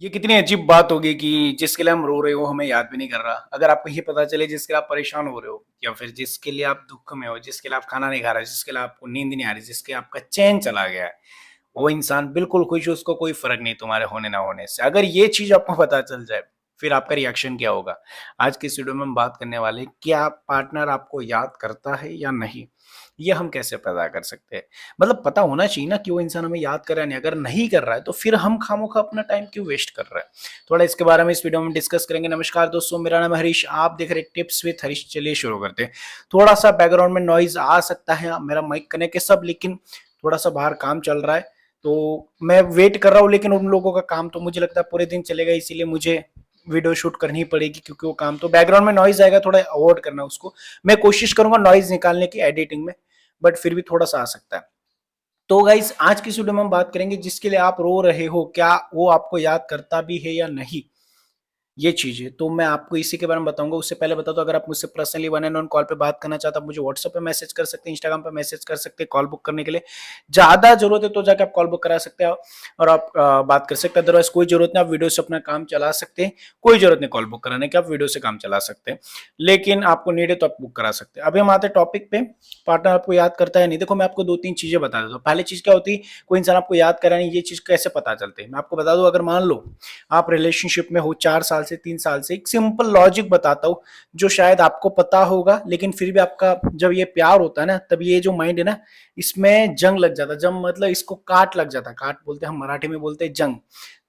ये कितनी अजीब बात होगी कि जिसके लिए हम रो रहे हो हमें याद भी नहीं कर रहा। अगर आपको ये पता चले जिसके लिए आप परेशान हो रहे हो या फिर जिसके लिए आप दुख में हो, जिसके लिए आप खाना नहीं खा रहे, जिसके लिए आपको नींद नहीं आ रही, जिसके आपका चैन चला गया है, वो इंसान बिल्कुल खुश है, उसको कोई फर्क नहीं तुम्हारे होने ना होने से। अगर ये चीज आपको पता चल जाए फिर आपका रिएक्शन क्या होगा? आज की इस वीडियो में हम बात करने वाले हैं, क्या पार्टनर आपको याद करता है या नहीं। ये हम कैसे पता कर सकते हैं? मतलब पता होना चाहिए ना कि वो इंसान हमें याद कर रहा है नहीं। अगर नहीं कर रहा है तो फिर हम खामोखा अपना टाइम क्यों वेस्ट कर रहे हैं? थोड़ा इसके बारे में इस वीडियो में डिस्कस करेंगे। नमस्कार दोस्तों, मेरा नाम है हरीश, आप देख रहे हैं टिप्स विद हरीश। चलिए शुरू करते हैं। थोड़ा सा बैकग्राउंड में नॉइज आ सकता है, मेरा माइक कनेक्ट है सब, लेकिन थोड़ा सा बाहर काम चल रहा है तो मैं वेट कर रहा हूँ। लेकिन उन लोगों का काम तो मुझे लगता है पूरे दिन चलेगा, इसीलिए मुझे वीडियो शूट करनी पड़ेगी, क्योंकि वो काम तो बैकग्राउंड में नॉइज आएगा, थोड़ा अवॉइड करना उसको। मैं कोशिश करूंगा नॉइज निकालने की एडिटिंग में, बट फिर भी थोड़ा सा आ सकता है। तो गाइस, आज की इस वीडियो में हम बात करेंगे जिसके लिए आप रो रहे हो, क्या वो आपको याद करता भी है या नहीं। ये चीज है, तो मैं आपको इसी के बारे में बताऊंगा। उससे पहले बता दो, अगर आप मुझसे personally one and on call पे बात करना चाहते हो, आप मुझे व्हाट्सएप पे मैसेज कर सकते हैं, इंस्टाग्राम पे मैसेज कर सकते हैं कॉल बुक करने के लिए। ज्यादा जरूरत है तो जाके आप कॉल बुक करा सकते हैं और आप बात कर सकते हैं। अदरवाइज कोई जरूरत नहीं, आप वीडियो से अपना काम चला सकते हैं। कोई जरूरत नहीं कॉल बुक कराने की, आप वीडियो से काम चला सकते हैं। लेकिन आपको नीड है तो आप बुक करा सकते हैं। अभी हम आते हैं टॉपिक पे, पार्टनर आपको याद करता है नहीं। देखो, मैं आपको दो तीन चीजें बता देता हूँ। पहली चीज क्या होती है, कोई इंसान आपको याद करा नहीं, ये चीज कैसे पता चलती है मैं आपको बता दूं। अगर मान लो आप रिलेशनशिप में हो 4 साल से, 3 साल से, एक सिंपल लॉजिक बताता हूँ जो शायद आपको पता होगा, लेकिन फिर भी आपका जब ये प्यार होता है ना, तब ये जो माइंड है ना, इसमें जंग लग जाता है। जंग मतलब इसको काट लग जाता है, काट बोलते हैं हम मराठी में, बोलते हैं जंग।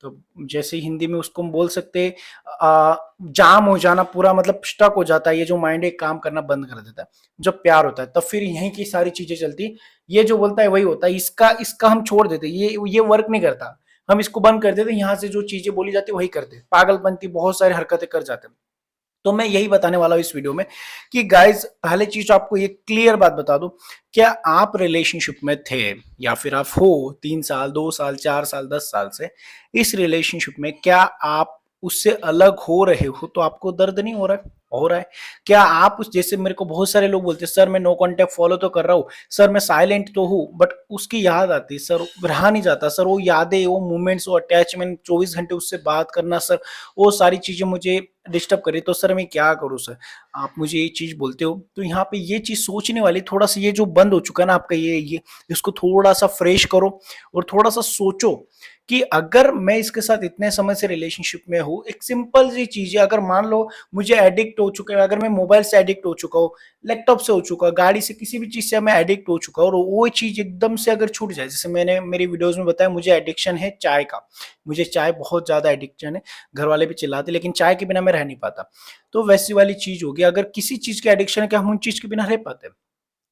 तो जैसे हिंदी में उसको हम बोल सकते हैं जाम हो जाना पूरा, मतलब स्टक हो जाता है। ये जो माइंड है काम करना बंद कर देता है जब प्यार होता है, तब फिर यहीं की सारी चीजें चलती। ये जो बोलता है वही होता है, इसका इसका हम छोड़ देते, ये वर्क नहीं करता, हम इसको बंद कर देते, यहाँ से जो चीजें बोली जाती वही करते, पागलपंती बहुत सारी हरकतें कर जाते हैं। तो मैं यही बताने वाला हूँ इस वीडियो में कि गाइज, पहले चीज आपको ये क्लियर बात बता दूं, क्या आप रिलेशनशिप में थे या फिर आप हो 3 साल, 2 साल, 4 साल, 10 साल से इस रिलेशनशिप में, क्या आप उससे अलग हो रहे हो तो आपको दर्द नहीं हो रहा है? हो रहा है। क्या आप उस, जैसे मेरे को बहुत सारे लोग बोलते हैं सर मैं नो कांटेक्ट फॉलो तो कर रहा हूँ, सर मैं साइलेंट तो हूँ, बट उसकी याद आती है सर, रहा नहीं जाता सर, वो यादें, वो मोमेंट्स, वो अटैचमेंट, 24 घंटे उससे बात करना सर, वो सारी चीजें मुझे डिस्टर्ब करी। तो सर मैं क्या करूं सर, आप मुझे ये चीज बोलते हो। तो यहाँ पे ये चीज सोचने वाली, थोड़ा सा ये जो बंद हो चुका है ना आपका, ये इसको थोड़ा सा फ्रेश करो और थोड़ा सा सोचो कि अगर मैं इसके साथ इतने समय से रिलेशनशिप में हूँ, एक सिंपल सी चीज है, अगर मान लो मुझे एडिक्ट हो चुका है, अगर मैं मोबाइल से एडिक्ट हो चुका हूँ, लैपटॉप से हो चुका, गाड़ी से, किसी भी चीज से मैं एडिक्ट हो चुका हूँ, और वो चीज एकदम से अगर छूट जाए, जैसे मैंने मेरी वीडियोस में बताया, मुझे एडिक्शन है चाय का, मुझे चाय बहुत ज्यादा एडिक्शन है, घर वाले भी चिल्लाते, लेकिन चाय के बिना मैं रह नहीं पाता। तो वैसी वाली चीज होगी, अगर किसी चीज के एडिक्शन है, क्या हम उन चीज के बिना रह पाते?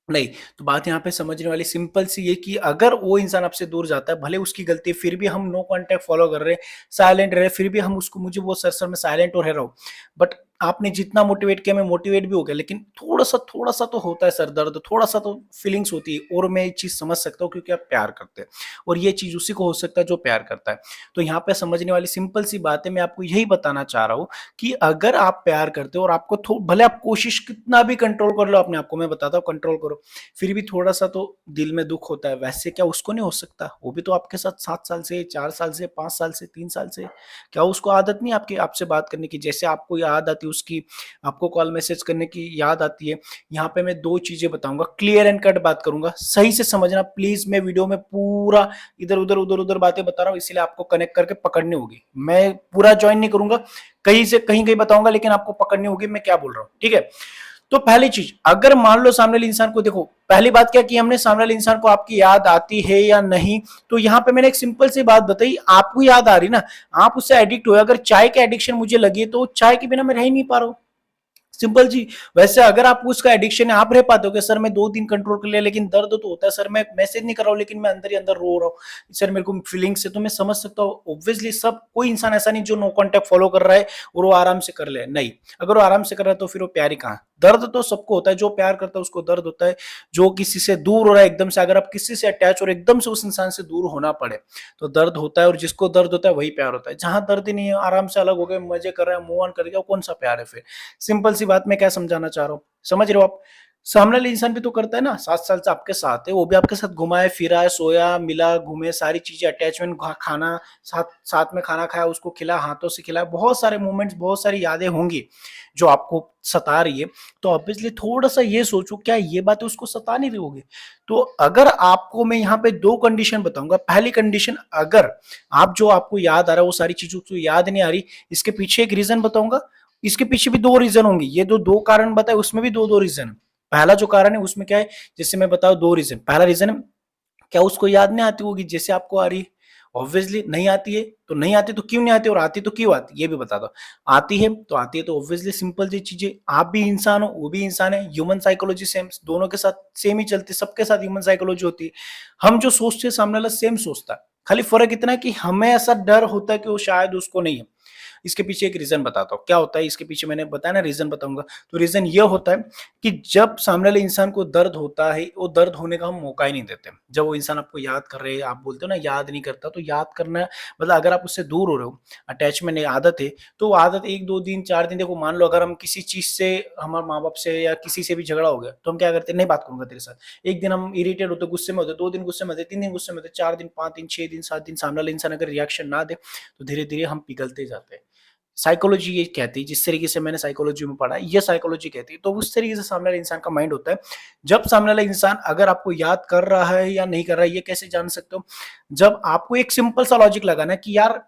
नहीं। तो बात यहाँ पे समझने वाली सिंपल सी ये कि अगर वो इंसान आपसे दूर जाता है, भले उसकी गलती है, फिर भी हम नो कांटेक्ट फॉलो कर रहे हैं, साइलेंट रहे, फिर भी हम उसको, मुझे वो सर मैं साइलेंट और रह रहा हूँ, बट आपने जितना मोटिवेट किया मैं मोटिवेट भी हो गया, लेकिन थोड़ा सा तो होता है सर दर्द, थोड़ा सा तो फीलिंग्स होती है, और मैं ये चीज समझ सकता हूँ क्योंकि आप प्यार करते हैं, और ये चीज उसी को हो सकता है जो प्यार करता है। तो यहाँ पे समझने वाली सिंपल सी बात है, मैं आपको यही बताना चाह रहा हूँ कि अगर आप प्यार करते हो और आपको भले आप कोशिश कितना भी कंट्रोल कर लो अपने आप को, मैं बताता हूँ कंट्रोल करो, फिर भी थोड़ा सा तो दिल में दुख होता है। वैसे क्या उसको नहीं हो सकता? वो भी तो आपके साथ 7 साल से, 4 साल से, 5 साल से, 3 साल से, क्या उसको आदत नहीं आपके आपसे बात करने की, जैसे आपको याद आती है उसकी, आपको कॉल मैसेज करने की याद आती है। यहाँ पे मैं दो चीजें बताऊंगा, क्लियर एंड कट बात करूंगा, सही से समझना प्लीज। मैं वीडियो में पूरा इधर उधर बातें बता रहा हूँ, इसलिए आपको कनेक्ट करके पकड़नी होगी। मैं पूरा ज्वाइन नहीं करूंगा, कहीं से कहीं कहीं बताऊंगा, लेकिन आपको पकड़नी होगी मैं क्या बोल रहा हूँ, ठीक है? तो पहली चीज, अगर मान लो सामने वाले इंसान को, देखो पहली बात क्या की हमने, सामने वाले इंसान को आपकी याद आती है या नहीं, तो यहाँ पे मैंने एक सिंपल सी बात बताई, आपको याद आ रही ना, आप उससे एडिक्ट हुए। अगर चाय के एडिक्शन मुझे लगी है तो चाय के बिना मैं रह ही नहीं पा रहा हूँ, सिंपल जी। वैसे अगर आपको उसका एडिक्शन है, आप रह पाते हो कि सर मैं 2 दिन कंट्रोल कर लिया, लेकिन दर्द तो होता है सर, मैं मैसेज नहीं कर रहा हूँ लेकिन मैं अंदर ही अंदर रो रहा हूँ सर, मेरे को फीलिंग्स से, तो मैं समझ सकता हूँ ऑब्वियसली। सब, कोई इंसान ऐसा नहीं जो नो कांटेक्ट फॉलो कर रहा है और वो आराम से कर ले, नहीं। अगर वो आराम से कर रहा है तो फिर वो प्यार ही कहाँ? दर्द तो सबको होता है, जो प्यार करता है उसको दर्द होता है, जो किसी से दूर हो रहा है एकदम से, अगर आप किसी से अटैच और एकदम से उस इंसान से दूर होना पड़े तो दर्द होता है, और जिसको दर्द होता है वही प्यार होता है। जहां दर्द ही नहीं है, आराम से अलग हो गए, मजे कर रहे हैं, मूव ऑन कर गया, कौन सा प्यार है फिर? सिंपल सी बात मैं क्या समझाना चाह रहा हूँ, समझ रहे हो आप? सामने वाला इंसान भी तो करता है ना, 7 साल से आपके साथ है, वो भी आपके साथ घुमाए फिराए, सोया मिला घूमे, सारी चीजें अटैचमेंट, खाना साथ साथ में खाना खाया, उसको खिलाया, हाथों से खिलाया, बहुत सारे मोमेंट्स, बहुत सारी यादें होंगी जो आपको सता रही है। तो ऑब्वियसली थोड़ा सा ये सोचो, क्या ये बातें उसको सता नहीं रही होगी? तो अगर आपको मैं यहाँ पे दो कंडीशन बताऊंगा। पहली कंडीशन, अगर आप जो आपको याद आ रहा है वो सारी चीजों को याद नहीं आ रही, इसके पीछे एक रीजन बताऊंगा। इसके पीछे भी दो रीजन होंगे, ये दो कारण बताए उसमें भी दो दो रीजन है। पहला जो कारण है उसमें क्या है, जैसे मैं बताऊं दो रीजन। पहला रीजन है, क्या उसको याद नहीं आती होगी जैसे आपको आ रही है? ऑब्वियसली नहीं आती है। तो नहीं आती तो क्यों नहीं आती, और आती तो क्यों आती, ये भी बता दो। आती है तो आती है तो ऑब्वियसली सिंपल सी चीजें, आप भी इंसान हो वो भी इंसान है, ह्यूमन साइकोलॉजी सेम, दोनों के साथ सेम ही चलती है, सबके साथ ह्यूमन साइकोलॉजी होती है। हम जो सोचते हैं सामने वाला सेम सोचता है, खाली फर्क इतना है कि हमें ऐसा डर होता है कि वो शायद उसको नहीं है। इसके पीछे एक रीजन बताता हूँ क्या होता है इसके पीछे, मैंने बताया ना रीजन बताऊंगा। तो रीजन ये होता है कि जब सामने वाले इंसान को दर्द होता है, वो दर्द होने का हम मौका ही नहीं देते। जब वो इंसान आपको याद कर रहे हैं, आप बोलते हो ना याद नहीं करता, तो याद करना मतलब अगर आप उससे दूर हो रहे हो, अटैचमेंट आदत है, तो वो आदत 1 2 दिन 4 दिन, देखो मान लो अगर हम किसी चीज से, हमारे माँ बाप से या किसी से भी झगड़ा हो गया, तो हम क्या करते हैं, नहीं बात करूंगा तेरे साथ। एक दिन हम इरिटेट होते, गुस्से में होते, 2 दिन गुस्से में होते, 3 दिन गुस्से में होते, 4 दिन 5 दिन 6 दिन 7 दिन, सामने वाला इंसान अगर रिएक्शन ना दे, तो धीरे धीरे हम पिघलते जाते हैं। साइकोलॉजी ये कहती है, जिस तरीके से मैंने साइकोलॉजी में पढ़ा है, ये साइकोलॉजी कहती है। तो उस तरीके से सामने वाले इंसान का माइंड होता है। जब सामने वाला इंसान अगर आपको याद कर रहा है या नहीं कर रहा है, ये कैसे जान सकते हो? जब आपको एक सिंपल सा लॉजिक लगाना है कि यार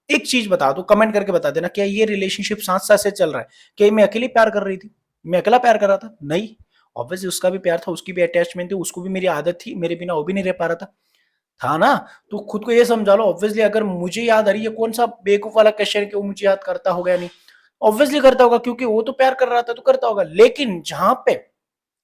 एक चीज बता दो, कमेंट करके बता देना, क्या ये रिलेशनशिप 7 साल से चल रहा है? क्या मैं अकेले प्यार कर रही थी? मैं अकेला प्यार कर रहा था? नहीं, ऑब्वियसली उसका भी प्यार था, उसकी भी अटैचमेंट थी, उसको भी मेरी आदत थी, मेरे बिना वो भी नहीं रह पा रहा था ना? तो खुद को ये समझा लो, ऑब्वियसली अगर मुझे याद आ रही है, कौन सा बेवकूफ वाला क्वेश्चन है कि वो मुझे याद करता होगा या नहीं? ऑब्वियसली करता होगा, क्योंकि वो तो प्यार कर रहा था तो करता होगा। लेकिन जहां पे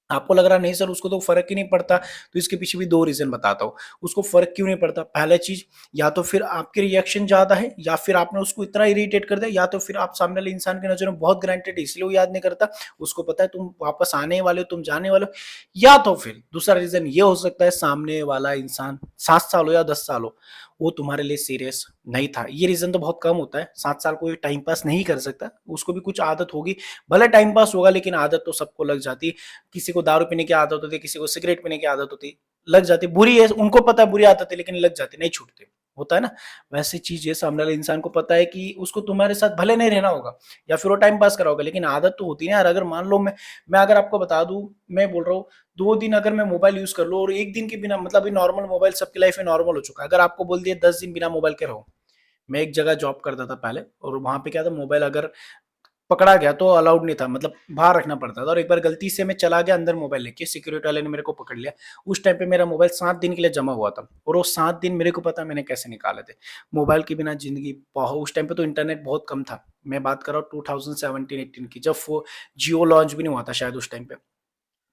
आपको लग रहा नहीं सर उसको तो फर्क ही नहीं पड़ता, तो इसके पीछे भी दो रीजन बताता हूँ। उसको फर्क क्यों नहीं पड़ता? पहला चीज, या तो फिर आपके रिएक्शन ज्यादा है, या फिर आपने उसको इतना इरिटेट कर दिया, या तो फिर आप सामने वाले इंसान की नजर में बहुत ग्रांटेड है इसलिए वो याद नहीं करता। उसको पता है तुम वापस आने वाले हो, तुम जाने वाले हो। या तो फिर दूसरा रीजन ये हो सकता है, सामने वाला इंसान 7 साल हो या 10 साल हो, वो तुम्हारे लिए सीरियस नहीं था। ये रीजन तो बहुत कम होता है, 7 साल कोई टाइम पास नहीं कर सकता, उसको भी कुछ आदत होगी। भले टाइम पास होगा लेकिन आदत तो सबको लग जाती है। किसी को दारू पीने की आदत होती है, किसी को सिगरेट पीने की आदत होती है, लग जाती है। बुरी है, उनको पता है बुरी आदत है, लेकिन लग जाती, नहीं छूटते, होता है ना? वैसे चीज है, सामने वाले इंसान को पता है कि उसको तुम्हारे साथ भले नहीं रहना होगा, या फिर वो टाइम पास करा होगा, लेकिन आदत तो होती है ना यार। अगर मान लो मैं अगर आपको बता दूं, मैं बोल रहा हूँ 2 दिन अगर मैं मोबाइल यूज कर लूँ, और एक दिन के बिना, मतलब नॉर्मल मोबाइल सबकी लाइफ में नॉर्मल हो चुका है, अगर आपको बोल दिया 10 दिन बिना मोबाइल के रहो। मैं एक जगह जॉब करता था पहले, और वहां पे क्या था, मोबाइल अगर पकड़ा गया तो अलाउड नहीं था, मतलब बाहर रखना पड़ता था। और एक बार गलती से मैं चला गया अंदर मोबाइल लेके, सिक्योरिटी वाले ने मेरे को पकड़ लिया। उस टाइम पे मेरा मोबाइल 7 दिन के लिए जमा हुआ था, और वो 7 दिन मेरे को पता मैंने कैसे निकाले थे। मोबाइल के बिना जिंदगी बहुत, उस टाइम पे तो इंटरनेट बहुत कम था। मैं बात कर रहा हूँ 2017-18 की, जब वो जियो लॉन्च भी नहीं हुआ था शायद उस टाइम पे।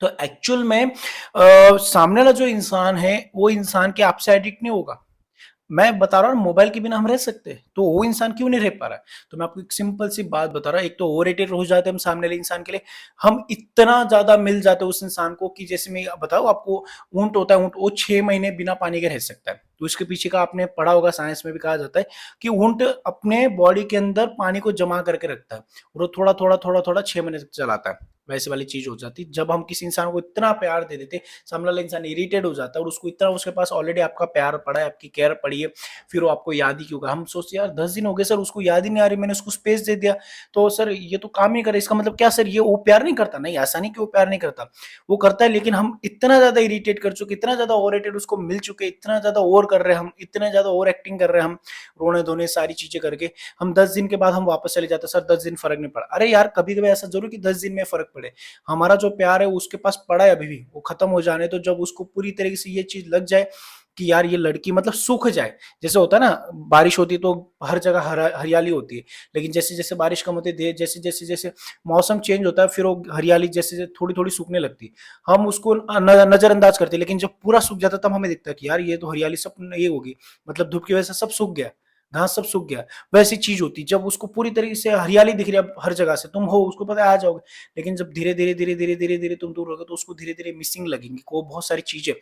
तो एक्चुअल में सामने वाला जो इंसान है, वो इंसान के आपसे एडिक्ट नहीं होगा। मैं बता रहा हूँ मोबाइल के बिना हम रह सकते हैं, तो वो इंसान क्यों नहीं रह पा रहा है? तो मैं आपको एक सिंपल सी बात बता रहा हूँ, एक तो ओवर रेटेड हो जाते हैं हम सामने वाले इंसान के लिए। हम इतना ज्यादा मिल जाते हैं उस इंसान को कि जैसे मैं बताऊँ आपको, ऊंट होता है, ऊंट वो 6 महीने बिना पानी के रह सकता है। तो इसके पीछे का आपने पढ़ा होगा, साइंस में भी कहा जाता है कि ऊंट अपने बॉडी के अंदर पानी को जमा करके रखता है, और वो थोड़ा थोड़ा थोड़ा थोड़ा 6 महीने तक चलाता है। वैसे वाली चीज हो जाती, जब हम किसी इंसान को इतना प्यार दे देते, सामने वाला इंसान इरिटेट हो जाता है, और उसको इतना, उसके पास ऑलरेडी आपका प्यार पड़ा है, आपकी केयर पड़ी है, फिर वो आपको याद ही क्यों होगा? हम सोचते यार 10 दिन हो गए सर, उसको याद ही नहीं आ रही, मैंने उसको स्पेस दे दिया, तो सर ये तो काम ही करे, इसका मतलब क्या सर ये वो प्यार नहीं करता? नहीं, ऐसा नहीं कि वो प्यार नहीं करता, वो करता है, लेकिन हम इतना ज्यादा इरिटेट कर चुके, इतना ज्यादा ओवर रेटेड उसको मिल चुके, इतना ज्यादा ओवर कर रहे हैं हम, इतना ज्यादा ओवर एक्टिंग कर रहे हैं हम, रोने धोने सारी चीजें करके, हम 10 दिन के बाद हम वापस चले जाते, सर 10 दिन फर्क नहीं पड़ा। अरे यार कभी कभी ऐसा जरूर कि 10 दिन में फर्क पड़े, हमारा जो प्यार है उसके पास पड़ा है अभी भी, वो खत्म हो जाने, तो जब उसको पूरी तरीके से ये चीज लग जाए कि यार ये लड़की मतलब सूख जाए, जैसे होता है ना, बारिश होती है तो हर जगह हरियाली होती है, लेकिन जैसे जैसे बारिश कम होती है, जैसे जैसे जैसे मौसम चेंज होता है, फिर वो हरियाली जैसे जैसे थोड़ी थोड़ी सूखने लगती है, हम उसको नजरअंदाज करते हैं। लेकिन जब पूरा सूख जाता है तब हमें दिखता है कि यार ये तो हरियाली सब ये होगी, मतलब धूप की वजह से सब सूख गया, घास सब सूख गया। वैसी चीज होती है, जब उसको पूरी तरीके से हरियाली दिख रही है हर जगह से, तुम हो उसको पता है आ जाओगे, लेकिन जब धीरे धीरे धीरे धीरे धीरे धीरे तुम दूर होगे, तो उसको धीरे धीरे मिसिंग लगेंगी को बहुत सारी चीजें।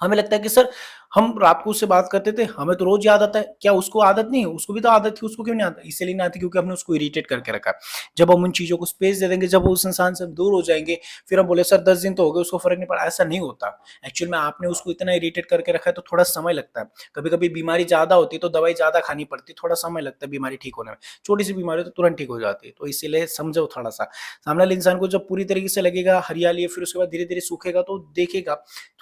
हमें लगता है कि सर हम रात को उससे बात करते थे, हमें तो रोज याद आता है, क्या उसको आदत नहीं है? उसको भी तो आदत थी, उसको क्यों नहीं आता? इसलिए नहीं आती क्योंकि हमने उसको इरिटेट करके रखा है। जब हम उन चीज़ों को स्पेस दे देंगे, जब वो उस इंसान से दूर हो जाएँगे, फिर हम बोले सर 10 दिन तो हो गए, उसको फ़र्क नहीं पड़ा, ऐसा नहीं होता। एक्चुअल में आपने उसको इतना इरिटेट करके रखा है तो थोड़ा समय लगता है। कभी-कभी बीमारी ज़्यादा होती है तो दवाई ज़्यादा खानी पड़ती है, थोड़ा समय लगता है बीमारी ठीक होने में। छोटी-सी बीमारी हो तो तुरंत ठीक हो जाती है, तो इसीलिए समझो थोड़ा-सा। सामने वाले इंसान को जब पूरी तरीके से लगेगा हरियाली है, फिर उसके बाद धीरे-धीरे सूखेगा तो देखेगा,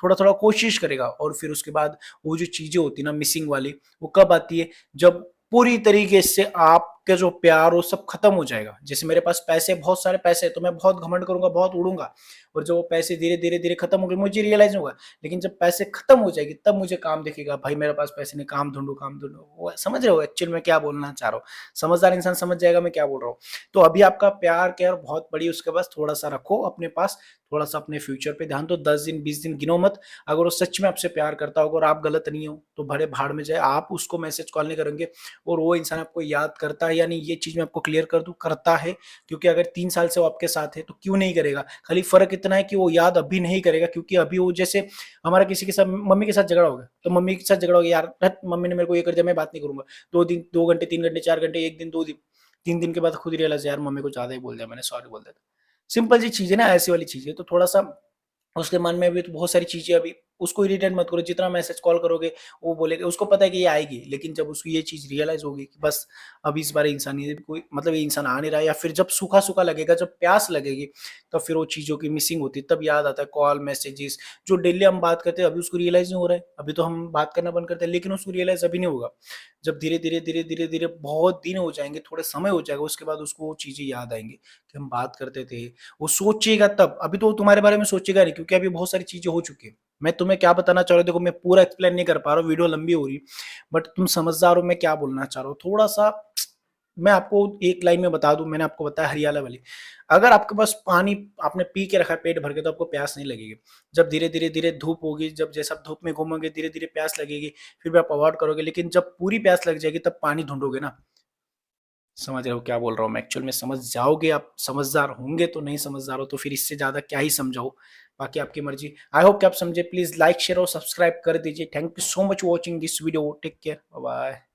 थोड़ा-थोड़ा कोशिश करेगा और फिर उसके बाद वो जो चीज़ें होती है ना मिसिंग वाली, वो कब आती है? जब पूरी तरीके से आपका जो प्यार वो सब खत्म हो जाएगा। जैसे मेरे पास पैसे, बहुत सारे पैसे हैं तो मैं बहुत घमंड करूँगा, बहुत उड़ूँगा और जब वो पैसे धीरे-धीरे खत्म हो गए, मुझे रियलाइज़ होगा। लेकिन जब पैसे खत्म हो जाएगी तब मुझे काम दिखेगा, भाई मेरे पास पैसे नहीं, काम ढूँढो, काम ढूँढो। वो समझ रहे हो एक्चुअल में क्या बोलना चाह रहा हूँ? समझदार इंसान समझ जाएगा मैं क्या बोल रहा हूँ। तो अभी आपका प्यार केयर बहुत बड़ी उसके पास, थोड़ा-सा रखो अपने पास, थोड़ा-सा अपने फ्यूचर पे ध्यान दो, 10 दिन, 20 दिन गिनो मत। अगर वो सच में आपसे प्यार करता होगा और आप गलत नहीं हो, तो भले भाड़ में जाए, आप उसको मैसेज कॉल नहीं करेंगे और वो इंसान आपको याद करता है या नहीं, ये चीज़ मैं आपको क्लियर कर दूँ, करता है। क्योंकि अगर 3 साल से वो आपके साथ है, तो क्यों नहीं करेगा? खाली फ़र्क इतना है कि वो याद अभी नहीं करेगा क्योंकि अभी वो जैसे हमारा किसी के साथ मम्मी के साथ झगड़ा हो गया, तो मम्मी के साथ झगड़ा हो गया, "यार हट, मम्मी ने मेरे को ये कर दिया, मैं बात नहीं करूँगा।" 2 दिन, 2 घंटे, 3 घंटे, 4 घंटे, 1 दिन, 2 दिन, 3 दिन के बाद खुद रियलाइज़, यार मम्मी को ज़्यादा ही बोल दिया मैंने, सॉरी बोल देता। सिंपल सी चीज़ है ना, ऐसी वाली चीज़ है, तो थोड़ा-सा उसके मन में भी तो बहुत सारी चीज़ें अभी, उसको इरिटेट मत करो, जितना मैसेज कॉल करोगे, वो बोलेगा, उसको पता है कि ये आएगी, लेकिन जब उसको ये चीज़ रियलाइज़ होगी कि बस अब इस बार इंसान ये कोई मतलब ये इंसान आ नहीं रहा है, या फिर जब सूखा-सूखा लगेगा, जब प्यास लगेगी, तब फिर वो चीज़ों की मिसिंग होती है, तब याद आता है कॉल, मैसेजेस, जो डेली हम बात करते हैं, अभी उसको रियलाइज़ नहीं हो रहा है, अभी तो हम बात करना बंद करते हैं, लेकिन उसको रियलाइज़ अभी नहीं होगा। जब धीरे-धीरे बहुत दिन हो जाएँगे, थोड़ा समय हो जाएगा, उसके बाद उसको वो चीज़ें याद आएँगी कि हम बात करते थे, वो सोचेगा तब, अभी तो वो तुम्हारे बारे में सोचेगा नहीं क्योंकि अभी बहुत सारी चीज़ें हो चुकी है। मैं तुम्हें क्या बताना चाह रहा हूँ, देखो मैं पूरा एक्सप्लेन नहीं कर पा रहा हूँ, वीडियो लंबी हो रही है, बट तुम समझदार हो मैं क्या बोलना चाह रहा हूँ। थोड़ा-सा मैं आपको एक लाइन में बता दूँ, मैंने आपको बताया हरियाला वाली। अगर आपके पास पानी आपने पी के रखा है पेट भर के, तो आपको प्यास नहीं लगेगी। जब धीरे-धीरे धूप होगी, जब जैसे आप धूप में घूमोगे, धीरे-धीरे प्यास लगेगी, फिर भी आप अवॉइड करोगे, लेकिन जब पूरी प्यास लग जाएगी तब पानी ढूँढोगे ना। समझ रहे हो क्या बोल रहा हूँ मैं? एक्चुअल में समझ जाओगे आप, समझदार होंगे तो, नहीं समझदार हो तो फिर इससे ज़्यादा क्या ही समझाऊँ, बाकी आपकी मर्ज़ी। आई होप कि आप समझे, प्लीज़ लाइक, शेयर और सब्सक्राइब कर दीजिए। Thank you so much watching this video. Take care, bye bye.